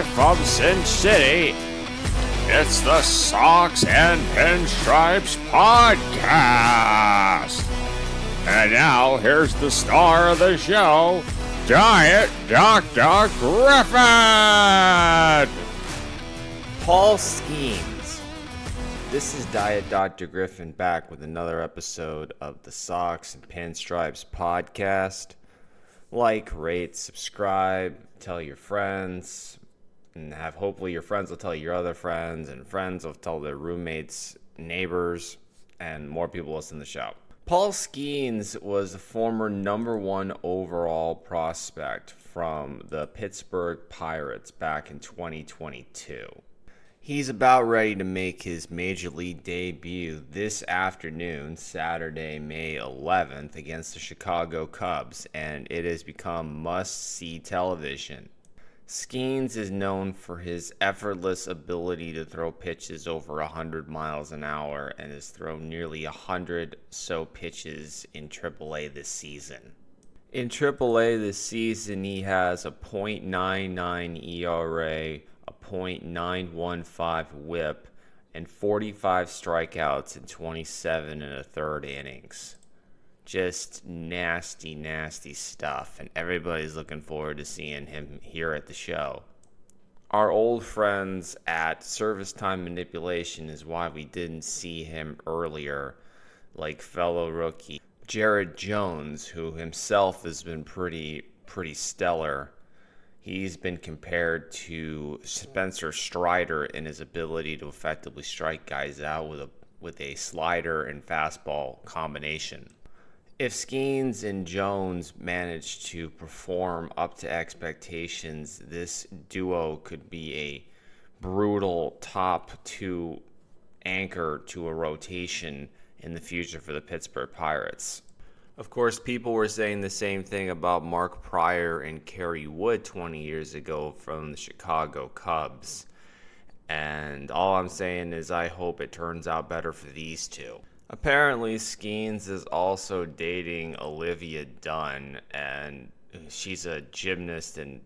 Live from Sin City, it's the Socks and Pinstripes Podcast. And now, here's the star of the show, Diet Dr. Griffin! Paul Skenes. This is Diet Dr. Griffin back with another episode of the Socks and Pinstripes Podcast. Like, rate, subscribe, tell your friends, and hopefully your friends will tell your other friends, and friends will tell their roommates, neighbors, and more people listen to the show. Paul Skenes was a former number one overall prospect from the Pittsburgh Pirates back in 2022. He's about ready to make his major league debut this afternoon, Saturday, May 11th, against the Chicago Cubs, and it has become must-see television. Skenes is known for his effortless ability to throw pitches over 100 miles an hour and has thrown nearly 100 so pitches in AAA this season. In AAA this season, he has a .99 ERA, a .915 whip, and 45 strikeouts in 27 and a third innings. Just nasty, nasty stuff, and everybody's looking forward to seeing him here at the show. Our old friends at Service Time Manipulation is why we didn't see him earlier, like fellow rookie Jared Jones, who himself has been pretty stellar. He's been compared to Spencer Strider in his ability to effectively strike guys out with a slider and fastball combination. If Skenes and Jones manage to perform up to expectations, this duo could be a brutal top two anchor to a rotation in the future for the Pittsburgh Pirates. Of course, people were saying the same thing about Mark Pryor and Kerry Wood 20 years ago from the Chicago Cubs. And all I'm saying is I hope it turns out better for these two. Apparently, Skenes is also dating Olivia Dunn, and she's a gymnast and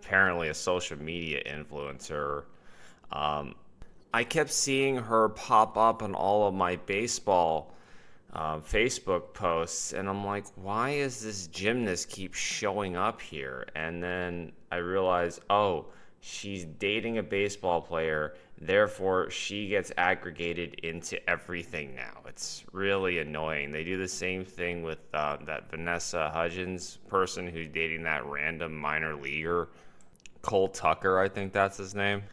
apparently a social media influencer. I kept seeing her pop up on all of my baseball Facebook posts, and I'm like, why is this gymnast keep showing up here? And then I realized, oh, she's dating a baseball player, therefore she gets aggregated into everything now. It's really annoying. They do the same thing with that Vanessa Hudgens person who's dating that random minor leaguer, Cole Tucker, I think that's his name.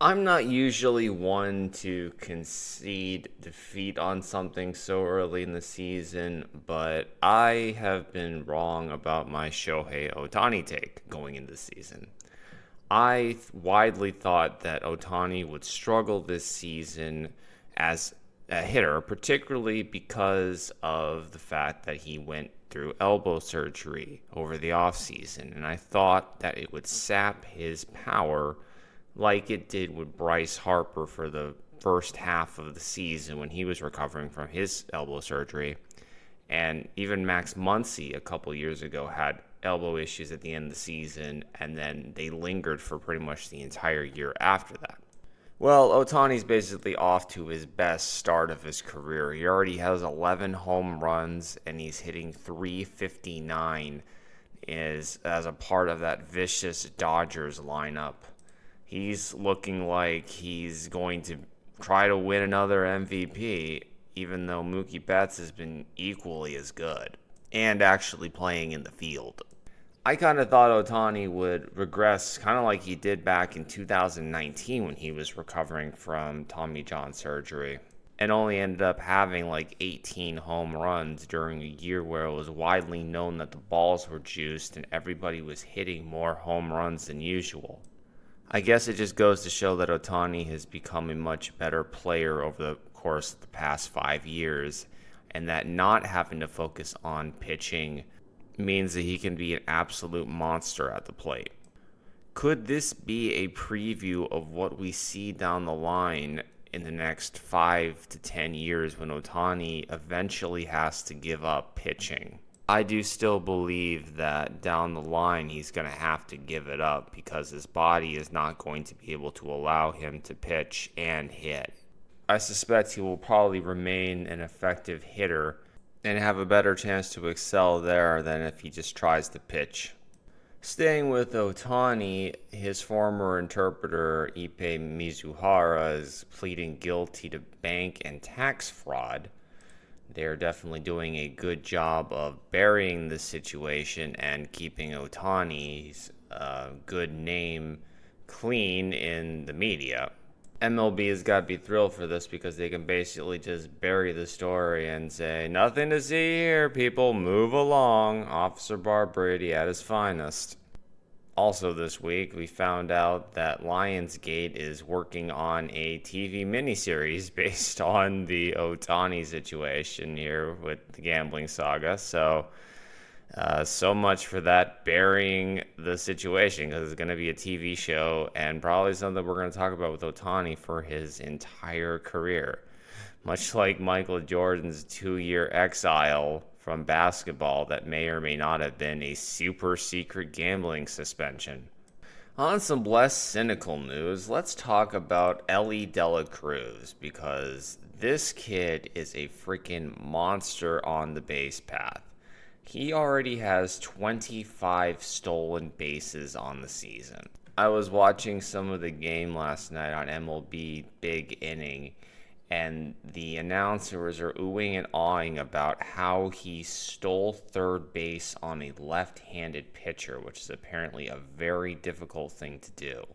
I'm not usually one to concede defeat on something so early in the season, but I have been wrong about my Shohei Ohtani take going into the season. I widely thought that Ohtani would struggle this season as a hitter, particularly because of the fact that he went through elbow surgery over the offseason, and I thought that it would sap his power like it did with Bryce Harper for the first half of the season when he was recovering from his elbow surgery. And even Max Muncy a couple years ago had elbow issues at the end of the season, and then they lingered for pretty much the entire year after that. Well, Ohtani's basically off to his best start of his career. He already has 11 home runs, and he's hitting .359 as a part of that vicious Dodgers lineup. He's looking like he's going to try to win another MVP, even though Mookie Betts has been equally as good and actually playing in the field. I kind of thought Ohtani would regress kind of like he did back in 2019 when he was recovering from Tommy John surgery and only ended up having like 18 home runs during a year where it was widely known that the balls were juiced and everybody was hitting more home runs than usual. I guess it just goes to show that Ohtani has become a much better player over the course of the past 5 years, and that not having to focus on pitching means that he can be an absolute monster at the plate. Could this be a preview of what we see down the line in the next 5 to 10 years when Ohtani eventually has to give up pitching? I do still believe that down the line he's going to have to give it up because his body is not going to be able to allow him to pitch and hit. I suspect he will probably remain an effective hitter and have a better chance to excel there than if he just tries to pitch. Staying with Ohtani, his former interpreter Ippei Mizuhara is pleading guilty to bank and tax fraud. They're definitely doing a good job of burying the situation and keeping Ohtani's good name clean in the media. MLB has got to be thrilled for this because they can basically just bury the story and say, nothing to see here, people, move along. Officer Bob Brady at his finest. Also this week, we found out that Lionsgate is working on a TV miniseries based on the Ohtani situation here with the gambling saga. So much for that burying the situation, because it's going to be a TV show and probably something we're going to talk about with Ohtani for his entire career. Much like Michael Jordan's 2-year exile from basketball that may or may not have been a super secret gambling suspension. On some less cynical news, let's talk about Elly De La Cruz, because this kid is a freaking monster on the base path. He already has 25 stolen bases on the season. I was watching some of the game last night on MLB Big Inning, and the announcers are oohing and awing about how he stole third base on a left-handed pitcher, which is apparently a very difficult thing to do.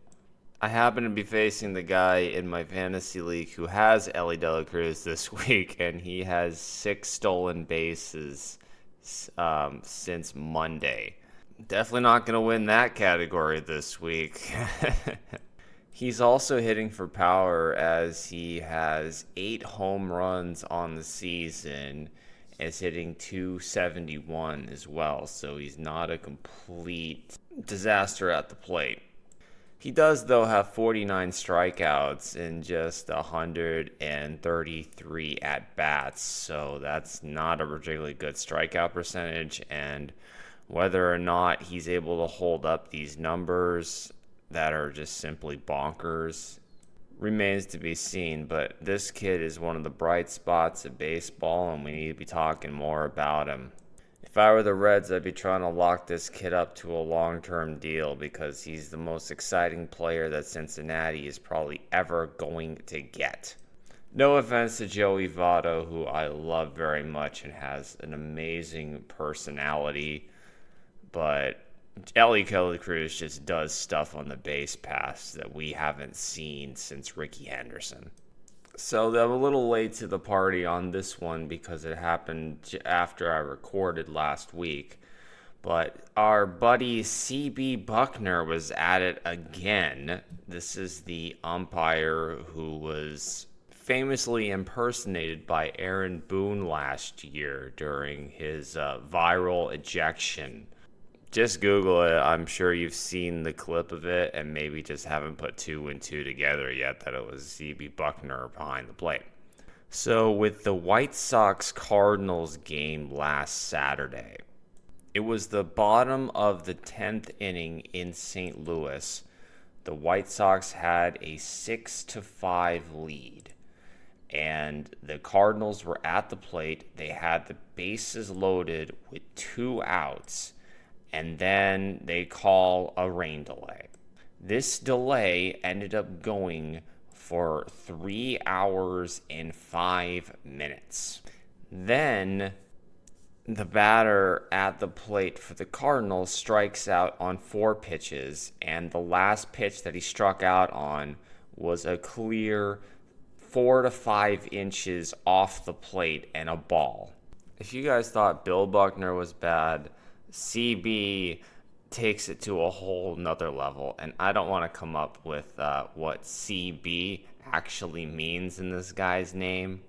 I happen to be facing the guy in my fantasy league who has Elly De La Cruz this week, and he has 6 stolen bases since Monday. Definitely not going to win that category this week. He's also hitting for power, as he has 8 home runs on the season, is hitting .271 as well, so he's not a complete disaster at the plate. He does, though, have 49 strikeouts in just 133 at-bats, so that's not a particularly good strikeout percentage, and whether or not he's able to hold up these numbers that are just simply bonkers remains to be seen. But this kid is one of the bright spots of baseball, and we need to be talking more about him. If I were the Reds, I'd be trying to lock this kid up to a long-term deal, because he's the most exciting player that Cincinnati is probably ever going to get. No offense to Joey Votto, who I love very much and has an amazing personality, but Elly De La Cruz just does stuff on the base paths that we haven't seen since Rickey Henderson. So I'm a little late to the party on this one because it happened after I recorded last week. But our buddy CB Bucknor was at it again. This is the umpire who was famously impersonated by Aaron Boone last year during his viral ejection. Just Google it. I'm sure you've seen the clip of it and maybe just haven't put 2 and 2 together yet that it was CB Bucknor behind the plate. So with the White Sox-Cardinals game last Saturday, it was the bottom of the 10th inning in St. Louis. The White Sox had a 6-5 lead, and the Cardinals were at the plate. They had the bases loaded with 2 outs, and then they call a rain delay. This delay ended up going for 3 hours and 5 minutes. Then the batter at the plate for the Cardinals strikes out on 4 pitches, and the last pitch that he struck out on was a clear 4 to 5 inches off the plate and a ball. If you guys thought Bill Bucknor was bad, CB takes it to a whole nother level, and I don't want to come up with what CB actually means in this guy's name.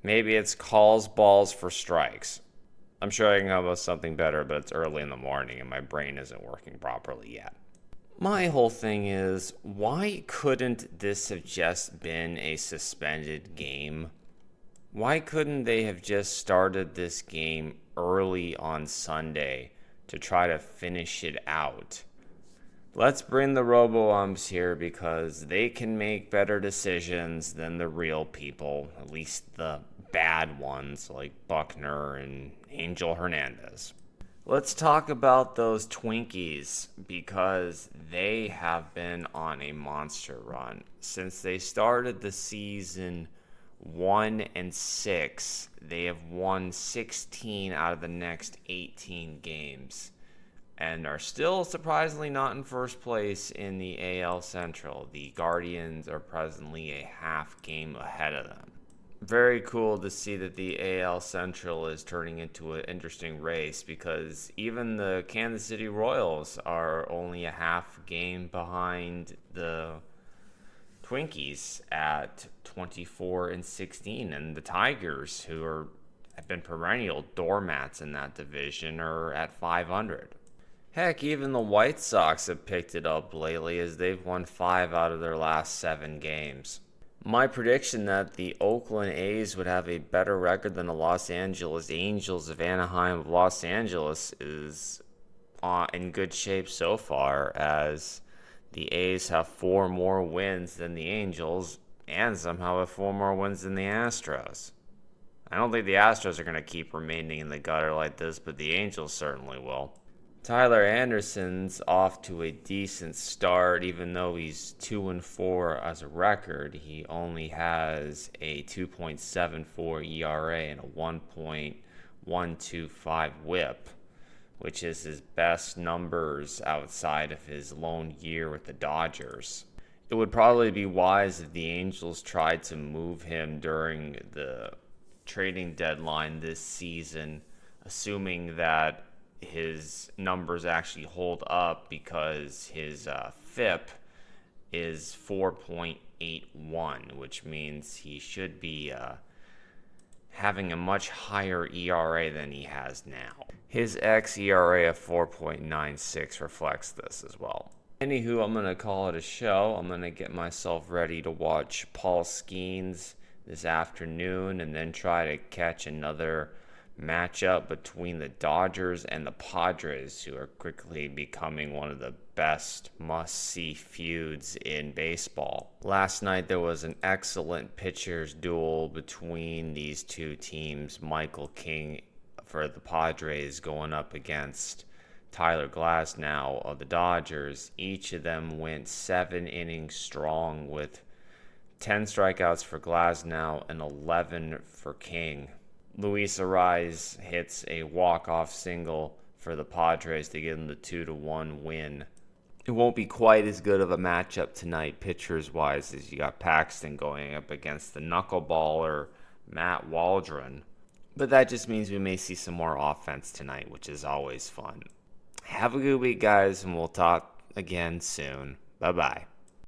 Maybe it's calls balls for strikes. I'm sure I can come up with something better, but it's early in the morning and my brain isn't working properly yet. My whole thing is, why couldn't this have just been a suspended game? Why couldn't they have just started this game early on Sunday to try to finish it out? Let's bring the robo-umps here because they can make better decisions than the real people, at least the bad ones like Bucknor and Angel Hernandez. Let's talk about those Twinkies because they have been on a monster run. Since they started the season 1-6, they have won 16 out of the next 18 games and are still surprisingly not in first place in the AL Central. The Guardians are presently a half game ahead of them. Very cool to see that the AL Central is turning into an interesting race because even the Kansas City Royals are only a half game behind the Twinkies at 24-16, and the Tigers, who have been perennial doormats in that division, are at 500. Heck, even the White Sox have picked it up lately as they've won 5 out of their last 7 games. My prediction that the Oakland A's would have a better record than the Los Angeles Angels of Anaheim of Los Angeles is in good shape so far, as the A's have 4 more wins than the Angels and somehow have 4 more wins than the Astros. I don't think the Astros are going to keep remaining in the gutter like this, but the Angels certainly will. Tyler Anderson's off to a decent start, even though he's 2-4 as a record. He only has a 2.74 ERA and a 1.125 WHIP, which is his best numbers outside of his lone year with the Dodgers. It would probably be wise if the Angels tried to move him during the trading deadline this season, assuming that his numbers actually hold up, because his FIP is 4.81, which means he should be having a much higher ERA than he has now. His xERA of 4.96 reflects this as well. Anywho, I'm going to call it a show. I'm going to get myself ready to watch Paul Skenes this afternoon and then try to catch another matchup between the Dodgers and the Padres, who are quickly becoming one of the best must-see feuds in baseball. Last night there was an excellent pitchers duel between these two teams. Michael King for the Padres going up against Tyler Glasnow of the Dodgers. Each of them went 7 innings strong with 10 strikeouts for Glasnow and 11 for King. Luis Ariz hits a walk-off single for the Padres to give them the 2-1 win. It won't be quite as good of a matchup tonight, pitchers-wise, as you got Paxton going up against the knuckleballer Matt Waldron. But that just means we may see some more offense tonight, which is always fun. Have a good week, guys, and we'll talk again soon. Bye-bye.